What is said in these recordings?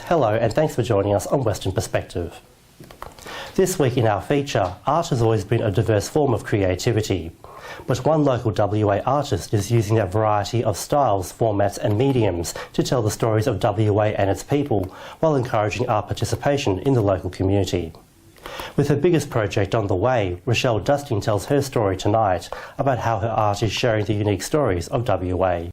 Hello and thanks for joining us on Western Perspective. This week in our feature, art has always been a diverse form of creativity. But one local WA artist is using a variety of styles, formats and mediums to tell the stories of WA and its people, while encouraging art participation in the local community. With her biggest project on the way, Rachelle Dusting tells her story tonight about how her art is sharing the unique stories of WA.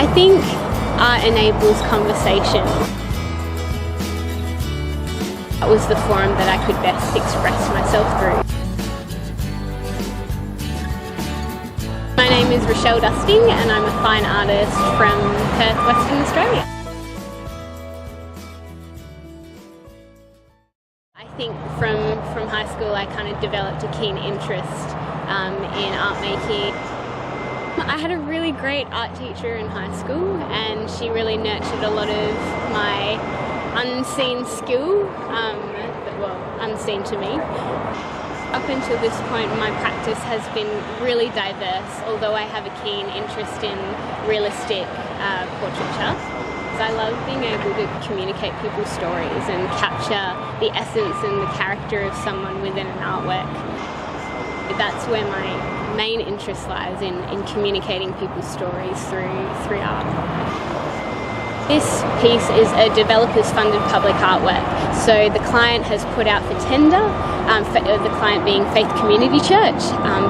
I think art enables conversation. That was the forum that I could best express myself through. My name is Rachelle Dusting and I'm a fine artist from Perth, Western Australia. I think from high school I kind of developed a keen interest in art making. I had a really great art teacher in high school and she really nurtured a lot of my unseen skill, unseen to me. Up until this point my practice has been really diverse, although I have a keen interest in realistic portraiture. I love being able to communicate people's stories and capture the essence and the character of someone within an artwork. That's where my main interest lies, in communicating people's stories through art. This piece is a developers funded public artwork. So the client has put out for tender, the client being Faith Community Church,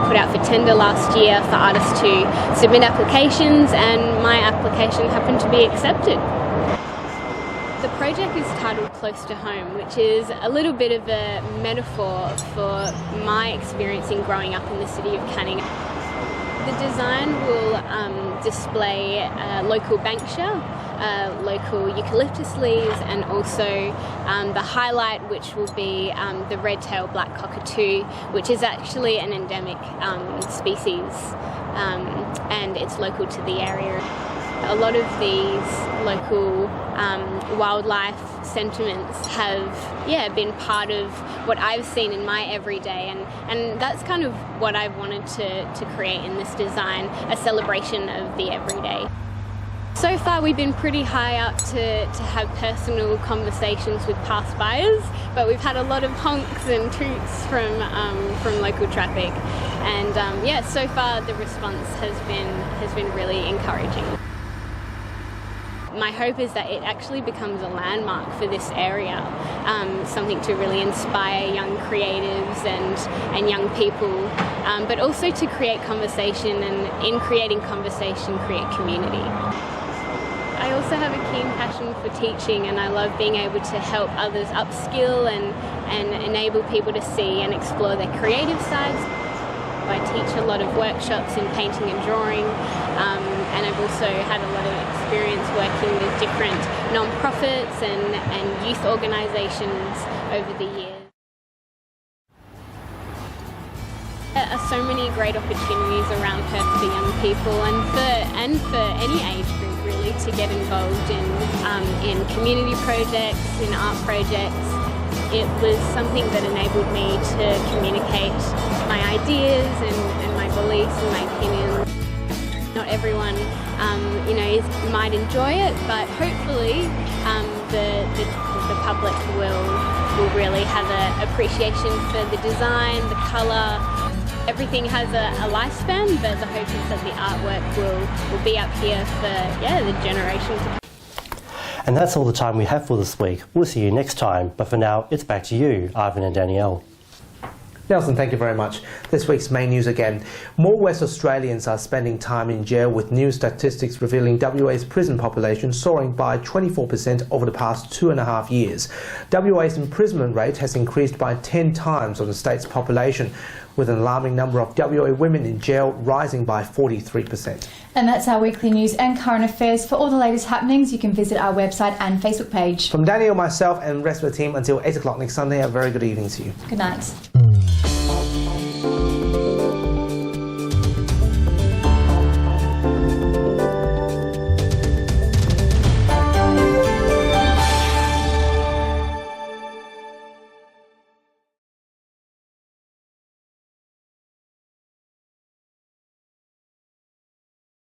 put out for tender last year for artists to submit applications, and my application happened to be accepted. The project is titled Close to Home, which is a little bit of a metaphor for my experience in growing up in the city of Canning. The design will display local banksia, local eucalyptus leaves, and also the highlight, which will be the red-tailed black cockatoo, which is actually an endemic species, and it's local to the area. A lot of these local wildlife sentiments have been part of what I've seen in my everyday, and that's kind of what I wanted to create in this design, a celebration of the everyday. So far we've been pretty high up to have personal conversations with passers, but we've had a lot of honks and toots from local traffic, and so far the response has been really encouraging. My hope is that it actually becomes a landmark for this area, something to really inspire young creatives and young people, but also to create conversation, and in creating conversation, create community. I also have a keen passion for teaching, and I love being able to help others upskill and enable people to see and explore their creative sides. I teach a lot of workshops in painting and drawing, and I've also had a lot of experience working with different non-profits and youth organisations over the years. There are so many great opportunities around Perth for young people and for any age group really to get involved in community projects, in art projects. It was something that enabled me to communicate my ideas and my beliefs and my opinions. Not everyone, might enjoy it, but hopefully the public will really have an appreciation for the design, the colour. Everything has a lifespan, but the hope is that the artwork will be up here for the generation to come. And that's all the time we have for this week. We'll see you next time, but for now, it's back to you, Ivan and Danielle. Nelson, thank you very much. This week's main news again. More West Australians are spending time in jail, with new statistics revealing WA's prison population soaring by 24% over the past 2.5 years. WA's imprisonment rate has increased by 10 times of the state's population, with an alarming number of WA women in jail rising by 43%. And that's our weekly news and current affairs. For all the latest happenings, you can visit our website and Facebook page. From Daniel, myself and the rest of the team, until 8 o'clock next Sunday, a very good evening to you. Good night.